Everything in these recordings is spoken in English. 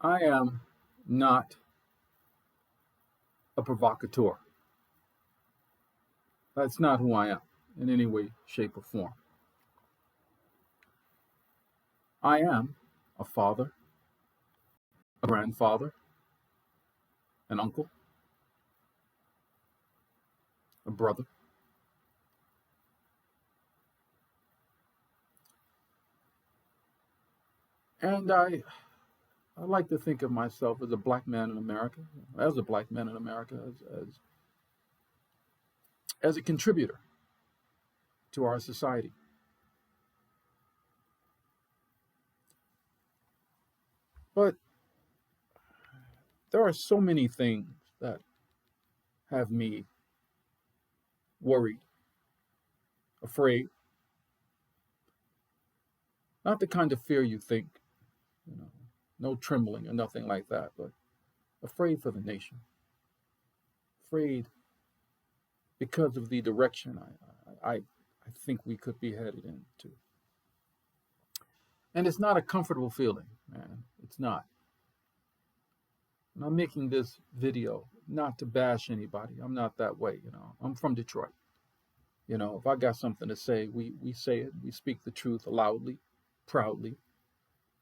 I am not a provocateur. That's not who I am in any way, shape, or form. I am a father, a grandfather, an uncle, a brother. And I like to think of myself as a black man in America, as a black man in America, as a contributor to our society. But there are so many things that have me worried, afraid, not the kind of fear you think, you know, no trembling or nothing like that, but afraid for the nation, afraid because of the direction I think we could be headed into. And it's not a comfortable feeling, man. It's not. And I'm making this video not to bash anybody. I'm not that way. I'm from Detroit. If I got something to say, we say it. We speak the truth loudly, proudly,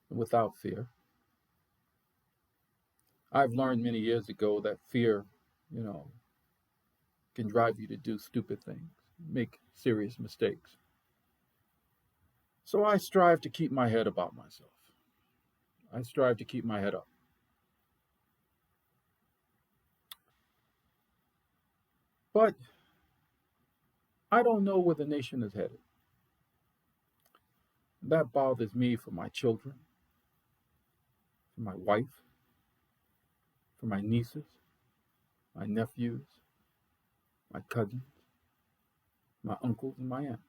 and without fear. I've learned many years ago that fear, you know, can drive you to do stupid things, make serious mistakes. So I strive to keep my head about myself. I strive to keep my head up. But I don't know where the nation is headed. That bothers me for my children, for my wife, for my nieces, my nephews, my cousins, my uncles, and my aunts.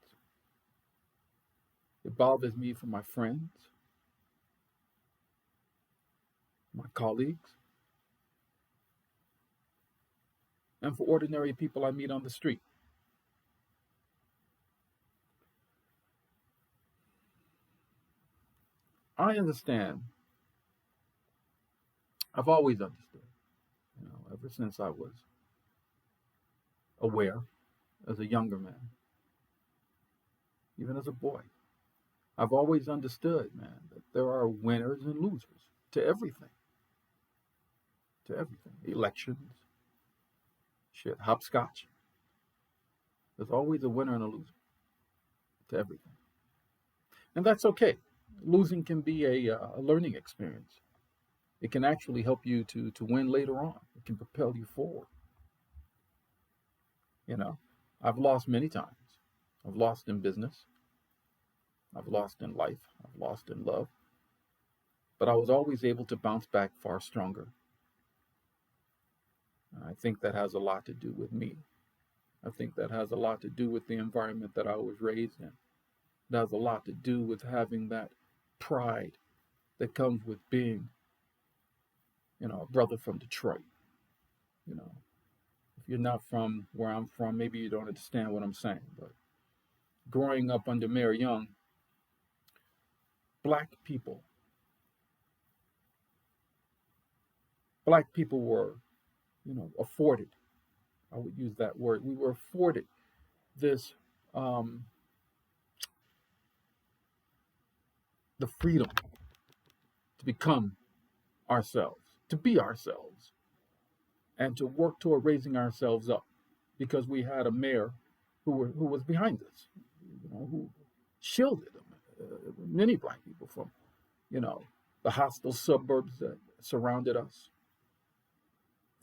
It bothers me for my friends, my colleagues, and for ordinary people I meet on the street. I understand. I've always understood, ever since I was aware as a younger man, even as a boy. I've always understood, man, that there are winners and losers to everything, to everything. Elections, shit, hopscotch. There's always a winner and a loser to everything. And that's okay. Losing can be a learning experience. It can actually help you to win later on. It can propel you forward. You know, I've lost many times. I've lost in business. I've lost in life. I've lost in love. But I was always able to bounce back far stronger. I think that has a lot to do with me. I think that has a lot to do with the environment that I was raised in. It has a lot to do with having that pride that comes with being, a brother from Detroit. You know, if you're not from where I'm from, maybe you don't understand what I'm saying. But growing up under Mayor Young, black people, black people were, afforded. I would use that word. We were afforded this, um, the freedom to become ourselves, to be ourselves, and to work toward raising ourselves up, because we had a mayor who was behind us, who shielded many black people from, you know, the hostile suburbs that surrounded us,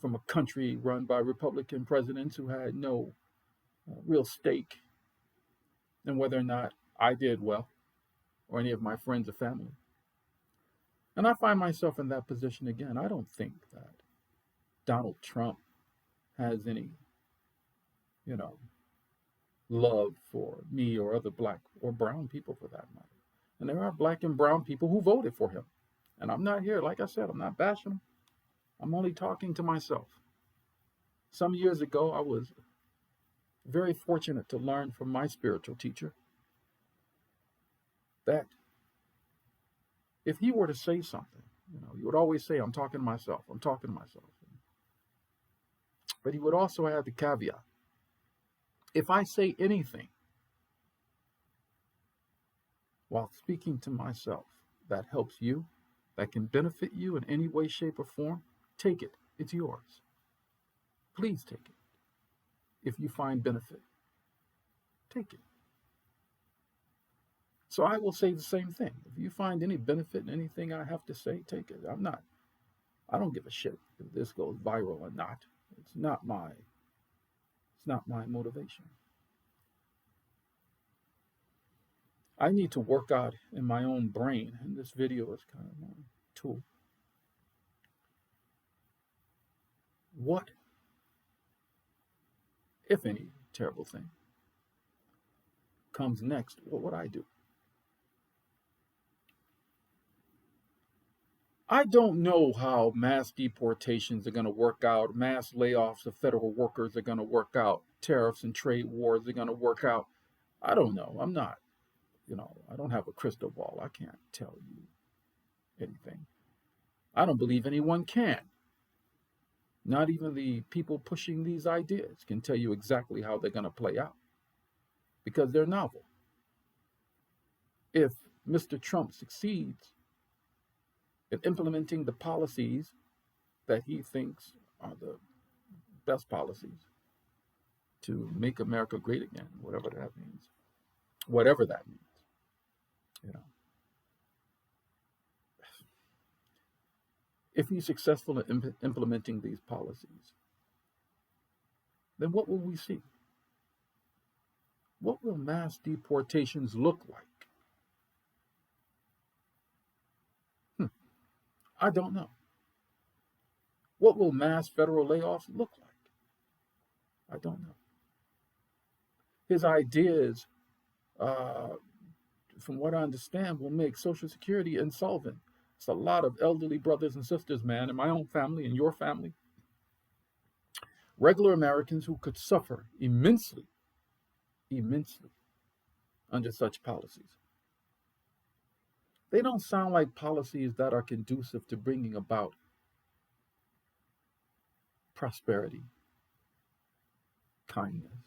from a country run by Republican presidents who had no real stake in whether or not I did well or any of my friends or family. And I find myself in that position again. I don't think that Donald Trump has any, you know, love for me or other black or brown people for that matter. And there are black and brown people who voted for him. And I'm not here, like I said, I'm not bashing him. I'm only talking to myself. Some years ago, I was very fortunate to learn from my spiritual teacher that if he were to say something, He would always say, I'm talking to myself. I'm talking to myself. But he would also add the caveat. If I say anything while speaking to myself that helps you, that can benefit you in any way, shape, or form, take it. It's yours. Please take it. If you find benefit, take it. So I will say the same thing. If you find any benefit in anything I have to say, take it. I don't give a shit if this goes viral or not. It's not my motivation. I need to work out in my own brain, and this video is kind of my tool. What, if any, terrible thing comes next? What would I do? I don't know how mass deportations are going to work out, mass layoffs of federal workers are going to work out, tariffs and trade wars are going to work out. I don't know. I'm not, I don't have a crystal ball. I can't tell you anything. I don't believe anyone can. Not even the people pushing these ideas can tell you exactly how they're going to play out because they're novel. If Mr. Trump succeeds in implementing the policies that he thinks are the best policies to make America great again, whatever that means. Whatever that means. If he's successful in implementing these policies, then what will we see? What will mass deportations look like? I don't know. What will mass federal layoffs look like? I don't know. His ideas, from what I understand, will make Social Security insolvent. It's a lot of elderly brothers and sisters, man, in my own family, in your family. Regular Americans who could suffer immensely under such policies. They don't sound like policies that are conducive to bringing about prosperity, kindness,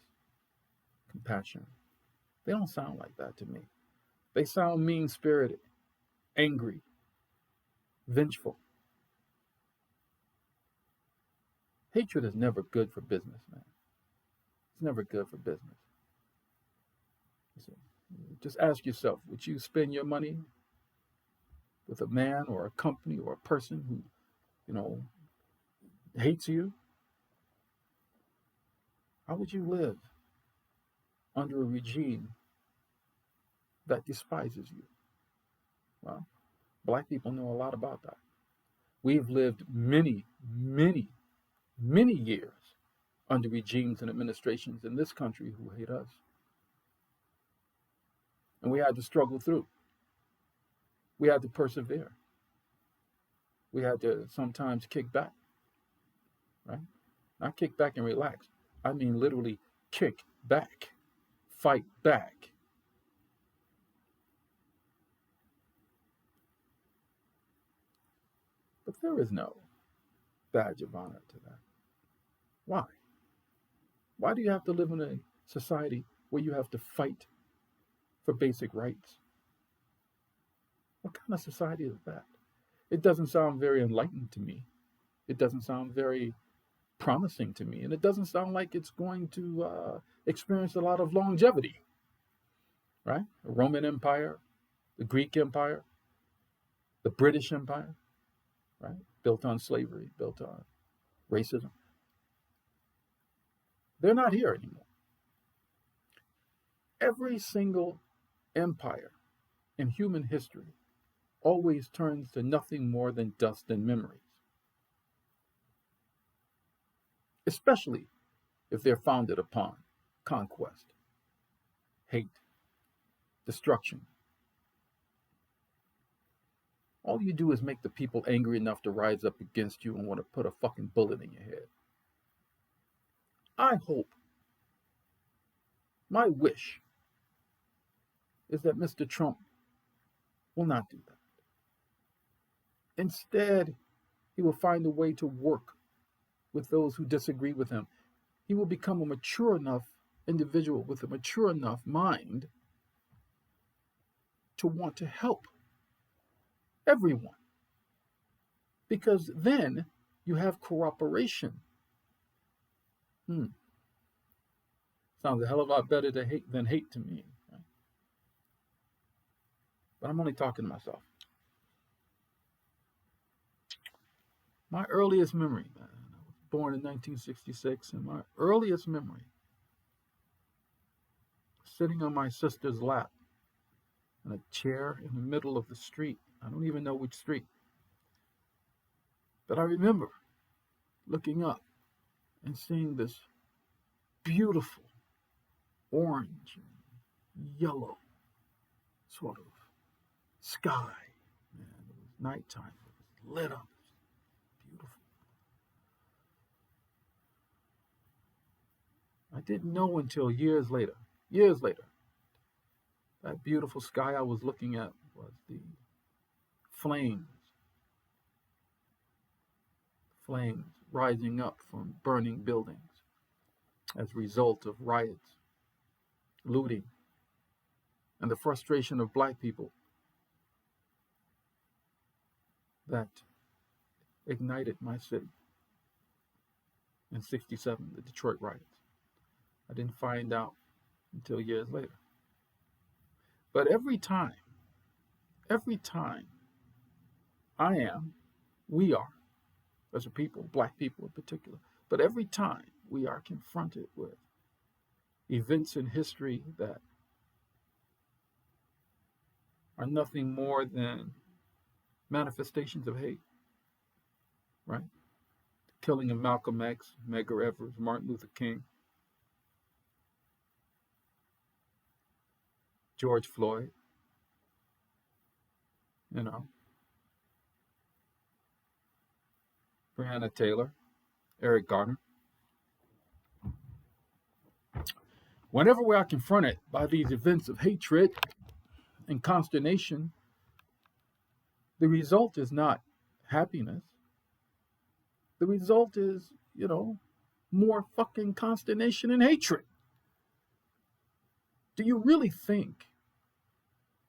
compassion. They don't sound like that to me. They sound mean-spirited, angry, vengeful. Hatred is never good for business, man. It's never good for business. So just ask yourself, would you spend your money with a man or a company or a person who, hates you? How would you live under a regime that despises you? Well, black people know a lot about that. We've lived many, many, many years under regimes and administrations in this country who hate us. And we had to struggle through. We had to persevere. We had to sometimes kick back, right? Not kick back and relax. I mean literally kick back, fight back. But there is no badge of honor to that. Why? Why do you have to live in a society where you have to fight for basic rights? What kind of society is that? It doesn't sound very enlightened to me. It doesn't sound very promising to me. And it doesn't sound like it's going to experience a lot of longevity, right? The Roman Empire, the Greek Empire, the British Empire, right? Built on slavery, built on racism. They're not here anymore. Every single empire in human history always turns to nothing more than dust and memories, especially if they're founded upon conquest, hate, destruction. All you do is make the people angry enough to rise up against you and want to put a fucking bullet in your head. I hope, my wish, is that Mr. Trump will not do that. Instead, he will find a way to work with those who disagree with him. He will become a mature enough individual with a mature enough mind to want to help everyone. Because then you have cooperation. Sounds a hell of a lot better than hate to me. Right? But I'm only talking to myself. My earliest memory, man, I was born in 1966, and my earliest memory, sitting on my sister's lap in a chair in the middle of the street. I don't even know which street. But I remember looking up and seeing this beautiful orange and yellow sort of sky. Man, it was nighttime. It was lit up. It was beautiful. I didn't know until years later, that beautiful sky I was looking at was the flames rising up from burning buildings as a result of riots, looting, and the frustration of black people that ignited my city in '67, the Detroit riots. I didn't find out until years later. But every time we are, as a people, black people in particular, but every time we are confronted with events in history that are nothing more than manifestations of hate, right? The killing of Malcolm X, Medgar Evers, Martin Luther King, George Floyd, Breonna Taylor, Eric Garner. Whenever we are confronted by these events of hatred and consternation, the result is not happiness. The result is, more fucking consternation and hatred. Do you really think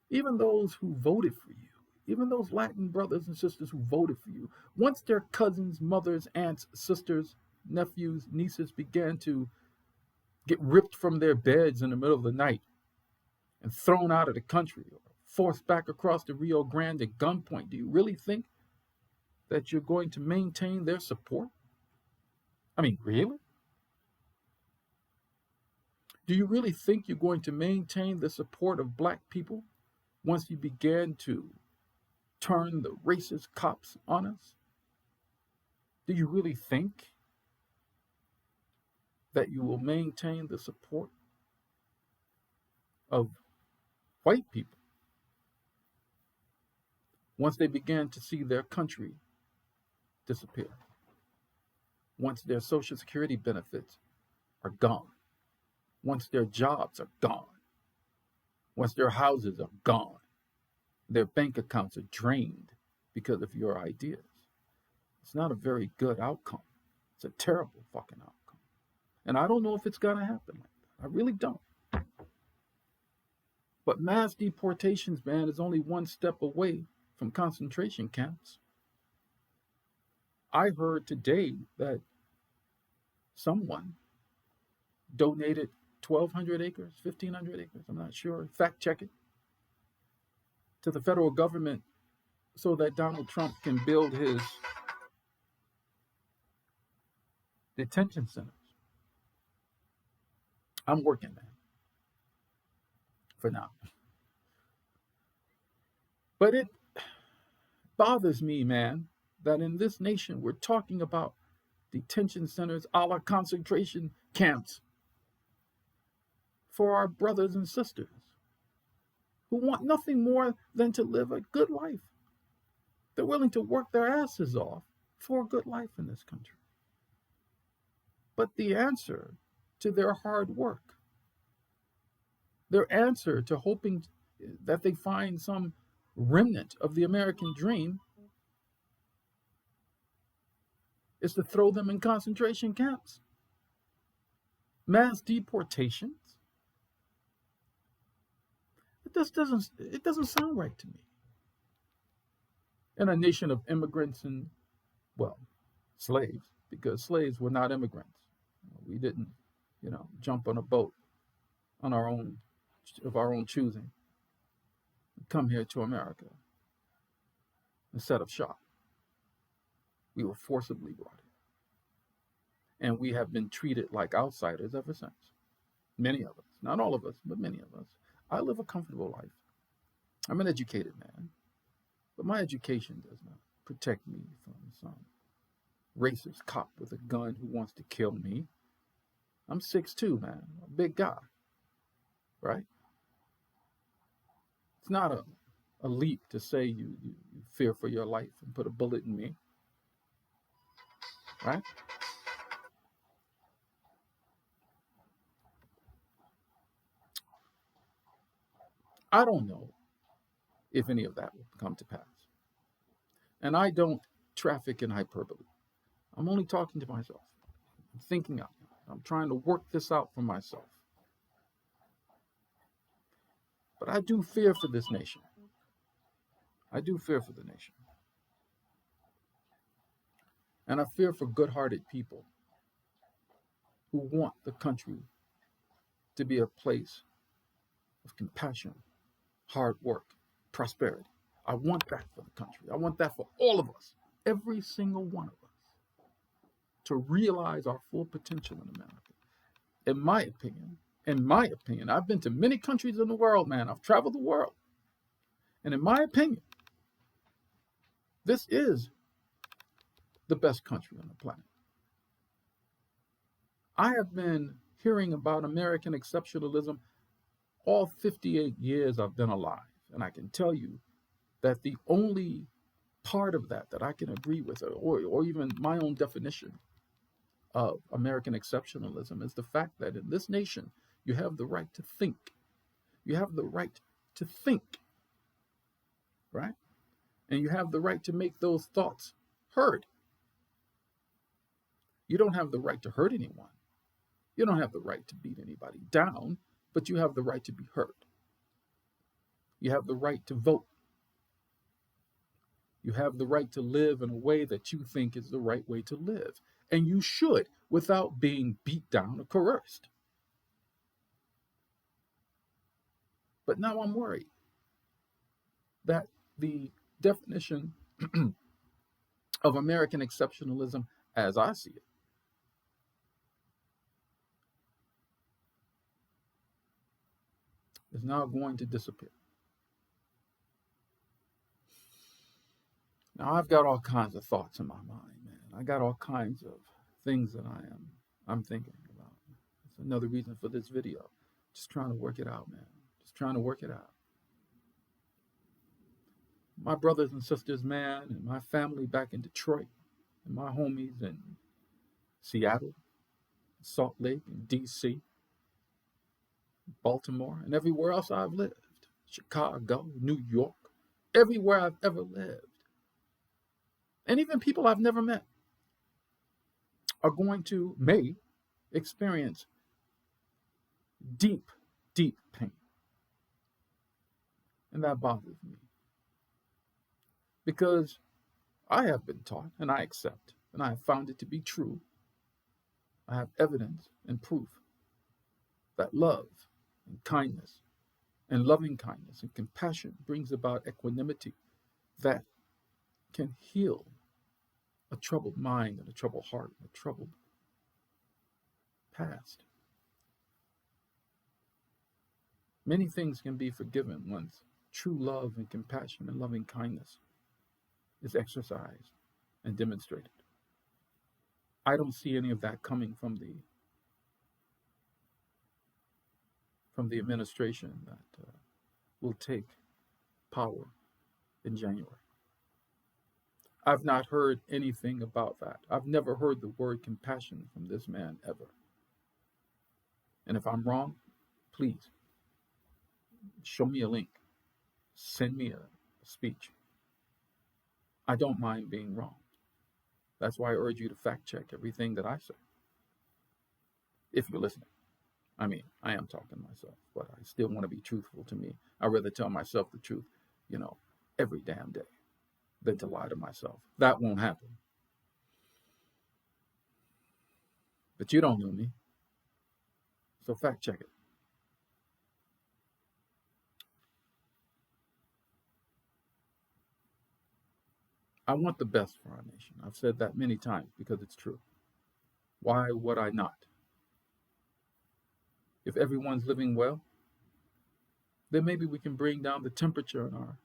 even those who voted for you, even those Latin brothers and sisters who voted for you, once their cousins, mothers, aunts, sisters, nephews, nieces began to get ripped from their beds in the middle of the night and thrown out of the country or forced back across the Rio Grande at gunpoint, do you really think that you're going to maintain their support? I mean, really? Do you really think you're going to maintain the support of black people once you begin to turn the racist cops on us? Do you really think that you will maintain the support of white people once they begin to see their country disappear? Once their Social Security benefits are gone, once their jobs are gone, once their houses are gone, their bank accounts are drained because of your ideas. It's not a very good outcome. It's a terrible fucking outcome. And I don't know if it's going to happen like that. I really don't. But mass deportations, man, is only one step away from concentration camps. I heard today that someone donated 1,200 acres, 1,500 acres, I'm not sure, fact check it, to the federal government so that Donald Trump can build his detention centers. I'm working, man, for now. But it bothers me, man, that in this nation we're talking about detention centers a la concentration camps for our brothers and sisters who want nothing more than to live a good life. They're willing to work their asses off for a good life in this country. But the answer to their hard work, their answer to hoping that they find some remnant of the American dream, is to throw them in concentration camps. Mass deportations. It doesn't sound right to me. In a nation of immigrants and, well, slaves, because slaves were not immigrants. We didn't, jump on a boat on our own of our own choosing, come here to America and set up shop. We were forcibly brought in. And we have been treated like outsiders ever since. Many of us, not all of us, but many of us. I live a comfortable life. I'm an educated man, but my education does not protect me from some racist cop with a gun who wants to kill me. I'm 6'2", man, a big guy, right? It's not a leap to say you fear for your life and put a bullet in me, right? I don't know if any of that will come to pass. And I don't traffic in hyperbole. I'm only talking to myself. I'm thinking out loud. I'm trying to work this out for myself. But I do fear for this nation. I do fear for the nation. And I fear for good-hearted people who want the country to be a place of compassion, hard work, prosperity. I want that for the country. I want that for all of us, every single one of us, to realize our full potential in America. In my opinion, I've been to many countries in the world, man. I've traveled the world. And in my opinion, this is the best country on the planet. I have been hearing about American exceptionalism all 58 years I've been alive. And I can tell you that the only part of that I can agree with, or even my own definition of American exceptionalism, is the fact that in this nation, you have the right to think. You have the right to think, right? And you have the right to make those thoughts heard. You don't have the right to hurt anyone. You don't have the right to beat anybody down, but you have the right to be heard. You have the right to vote. You have the right to live in a way that you think is the right way to live. And you should, without being beat down or coerced. But now I'm worried that the definition of American exceptionalism, as I see it, is now going to disappear. Now I've got all kinds of thoughts in my mind, man. I got all kinds of things that I'm thinking about. It's another reason for this video. Just trying to work it out, man. Just trying to work it out. My brothers and sisters, man, and my family back in Detroit, and my homies in Seattle, Salt Lake, and DC, Baltimore, and everywhere else I've lived. Chicago, New York, everywhere I've ever lived. And even people I've never met may experience deep, deep pain. And that bothers me. Because I have been taught, and I accept, and I have found it to be true. I have evidence and proof that love and kindness and loving kindness and compassion brings about equanimity that can heal a troubled mind and a troubled heart and a troubled past. Many things can be forgiven once true love and compassion and loving kindness is exercised and demonstrated. I don't see any of that coming from the administration that will take power in January. I've not heard anything about that. I've never heard the word compassion from this man ever. And if I'm wrong, please show me a link. Send me a speech. I don't mind being wrong. That's why I urge you to fact check everything that I say, if you're listening. I mean, I am talking to myself, but I still want to be truthful to me. I'd rather tell myself the truth, you know, every damn day than to lie to myself. That won't happen. But you don't know me, so fact check it. I want the best for our nation. I've said that many times because it's true. Why would I not? If everyone's living well, then maybe we can bring down the temperature in our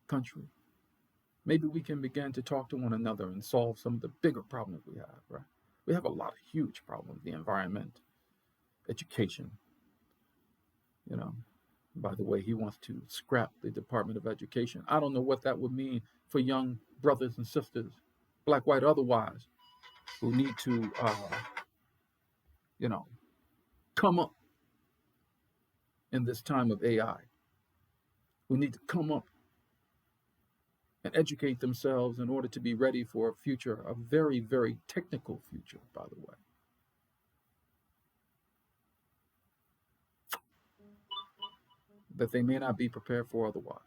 country. Maybe we can begin to talk to one another and solve some of the bigger problems we have, right? We have a lot of huge problems: the environment, education. You know, by the way, he wants to scrap the Department of Education. I don't know what that would mean for young brothers and sisters, black, white, otherwise, who need to, you know, come up in this time of AI, who need to come up and educate themselves in order to be ready for a future, a very, very technical future, by the way. That they may not be prepared for otherwise.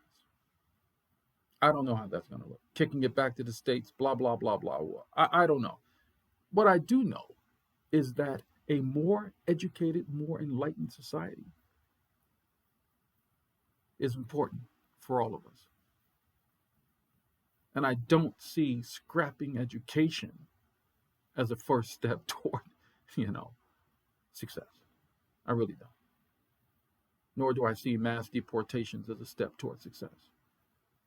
I don't know how that's going to look. Kicking it back to the states, blah, blah, blah, blah. I don't know. What I do know is that a more educated, more enlightened society is important for all of us. And I don't see scrapping education as a first step toward, you know, success. I really don't. Nor do I see mass deportations as a step toward success.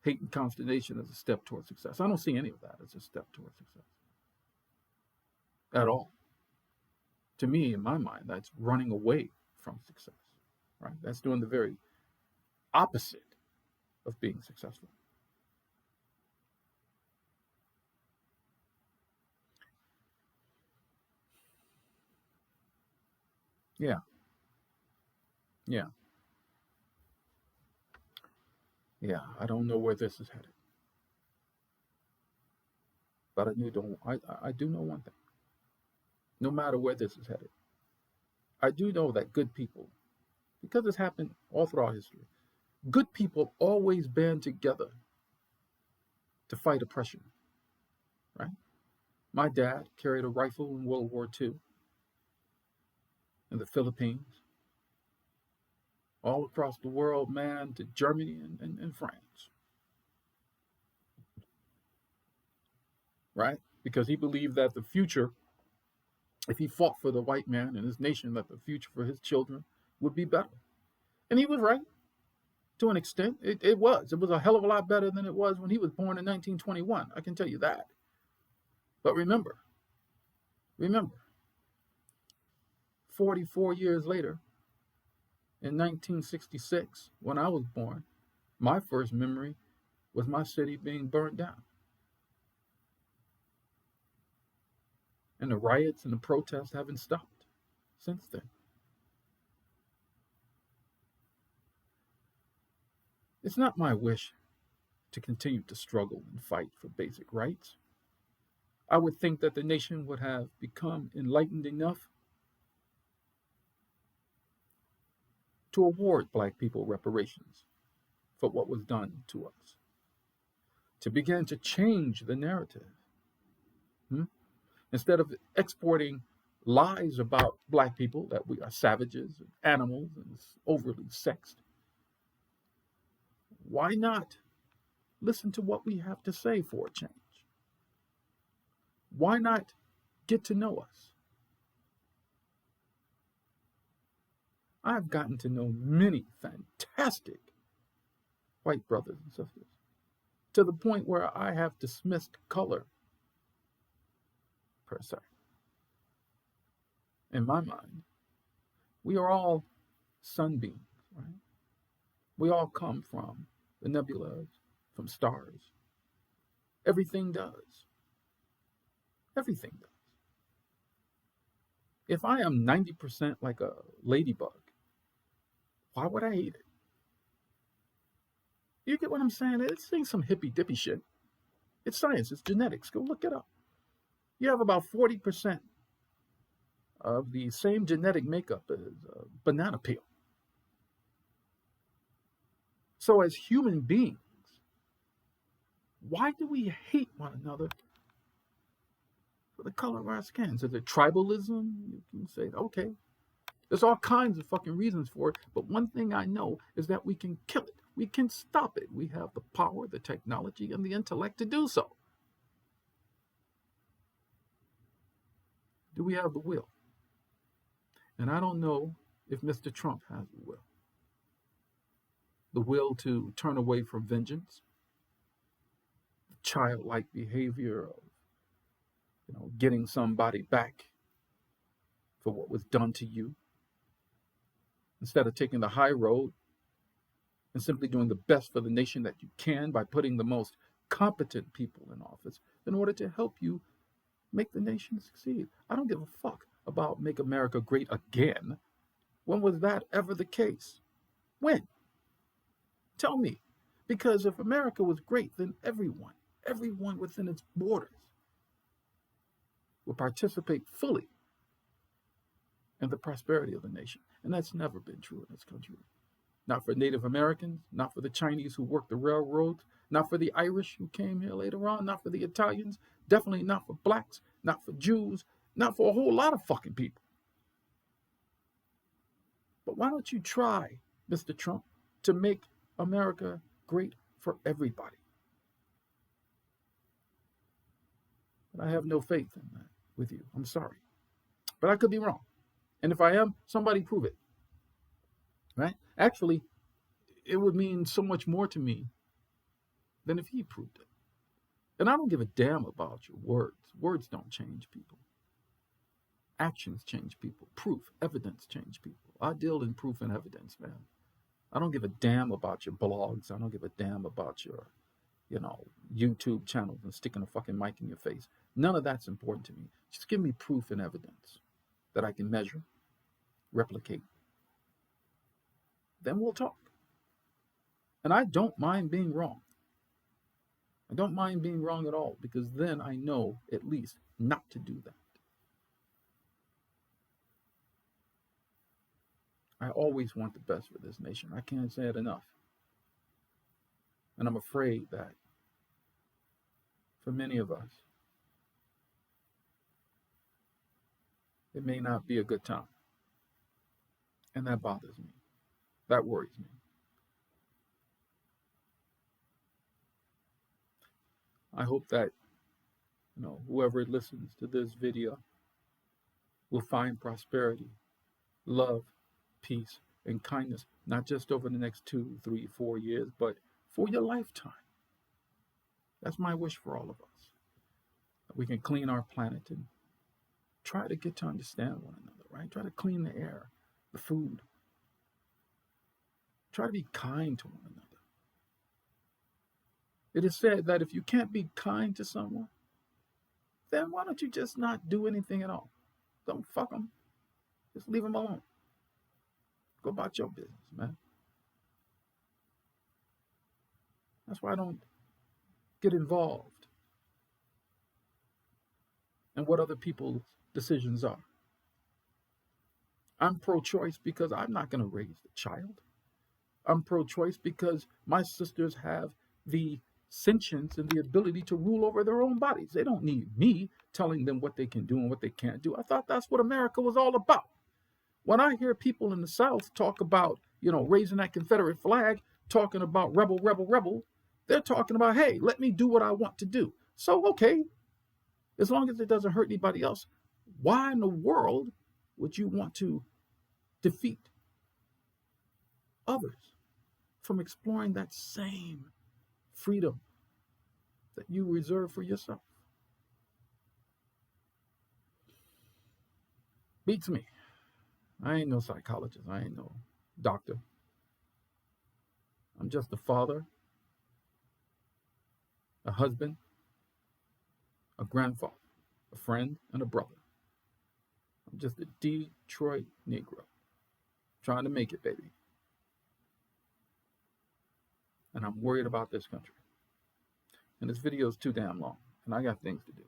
Hate and consternation as a step toward success. I don't see any of that as a step toward success at all. To me, in my mind, that's running away from success, right? That's doing the very opposite of being successful. Yeah, yeah, yeah. I don't know where this is headed, but I do know one thing. No matter where this is headed, I do know that good people, because it's happened all throughout history, good people always band together to fight oppression, right? My dad carried a rifle in World War II in the Philippines, all across the world, man, to Germany and France, right? Because he believed that the future, if he fought for the white man and his nation, that the future for his children would be better. And he was right to an extent. It was. It was a hell of a lot better than it was when he was born in 1921. I can tell you that. But remember, 44 years later, in 1966, when I was born, my first memory was my city being burned down. And the riots and the protests haven't stopped since then. It's not my wish to continue to struggle and fight for basic rights. I would think that the nation would have become enlightened enough to award black people reparations for what was done to us, to begin to change the narrative. Hmm? Instead of exporting lies about black people, that we are savages, animals, and overly sexed, why not listen to what we have to say for a change? Why not get to know us? I've gotten to know many fantastic white brothers and sisters to the point where I have dismissed color, per se. In my mind, we are all sunbeams, right? We all come from the nebulas, from stars. Everything does. Everything does. If I am 90% like a ladybug, why would I hate it? You get what I'm saying? This ain't some hippy dippy shit. It's science, it's genetics. Go look it up. You have about 40% of the same genetic makeup as a banana peel. So, as human beings, why do we hate one another for the color of our skins? Is it tribalism? You can say, okay, there's all kinds of fucking reasons for it. But one thing I know is that we can kill it. We can stop it. We have the power, the technology, and the intellect to do so. Do we have the will? And I don't know if Mr. Trump has the will. The will to turn away from vengeance, the childlike behavior of, getting somebody back for what was done to you, instead of taking the high road and simply doing the best for the nation that you can by putting the most competent people in office in order to help you make the nation succeed. I don't give a fuck about Make America Great Again. When was that ever the case? When? Tell me. Because if America was great, then everyone within its borders would participate fully in the prosperity of the nation. And that's never been true in this country. Not for Native Americans, not for the Chinese who worked the railroads, not for the Irish who came here later on, not for the Italians, definitely not for blacks, not for Jews, not for a whole lot of fucking people. But why don't you try, Mr. Trump, to make America great for everybody? But I have no faith in that with you. I'm sorry. But I could be wrong. And if I am, somebody prove it. Right? Actually, it would mean so much more to me than if he proved it. And I don't give a damn about your words. Words don't change people. Actions change people. Proof, evidence change people. I deal in proof and evidence, man. I don't give a damn about your blogs. I don't give a damn about your, YouTube channels and sticking a fucking mic in your face. None of that's important to me. Just give me proof and evidence that I can measure, replicate. Then we'll talk. And I don't mind being wrong. I don't mind being wrong at all, because then I know at least not to do that. I always want the best for this nation. I can't say it enough. And I'm afraid that for many of us, it may not be a good time. And that bothers me. That worries me. I hope that, whoever listens to this video will find prosperity, love, peace, and kindness, not just over the next 2, 3, 4 years, but for your lifetime. That's my wish for all of us. That we can clean our planet and try to get to understand one another, right? Try to clean the air, the food. Try to be kind to one another. It is said that if you can't be kind to someone, then why don't you just not do anything at all? Don't fuck them. Just leave them alone. Go about your business, man. That's why I don't get involved in what other people's decisions are. I'm pro-choice because I'm not going to raise the child. I'm pro-choice because my sisters have the sentience and the ability to rule over their own bodies. They don't need me telling them what they can do and what they can't do. I thought that's what America was all about. When I hear people in the South talk about, raising that Confederate flag, talking about rebel, rebel, rebel, they're talking about, hey, let me do what I want to do. So, okay, as long as it doesn't hurt anybody else, why in the world would you want to defeat others from exploring that same freedom that you reserve for yourself? Beats me. I ain't no psychologist. I ain't no doctor. I'm just a father, a husband, a grandfather, a friend, and a brother. I'm just a Detroit Negro trying to make it, baby. And I'm worried about this country. And this video is too damn long, and I got things to do.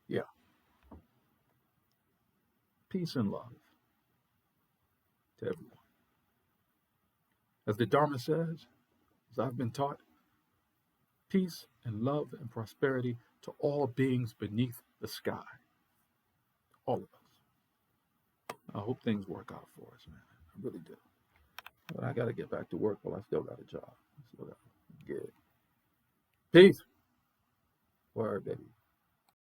Yeah, peace and love to everyone. As the Dharma says, as I've been taught, peace and love and prosperity to all beings beneath the sky. All of us. I hope things work out for us, man. I really do. But I got to get back to work while I still got a job. I still got to get it. Peace. Word, baby.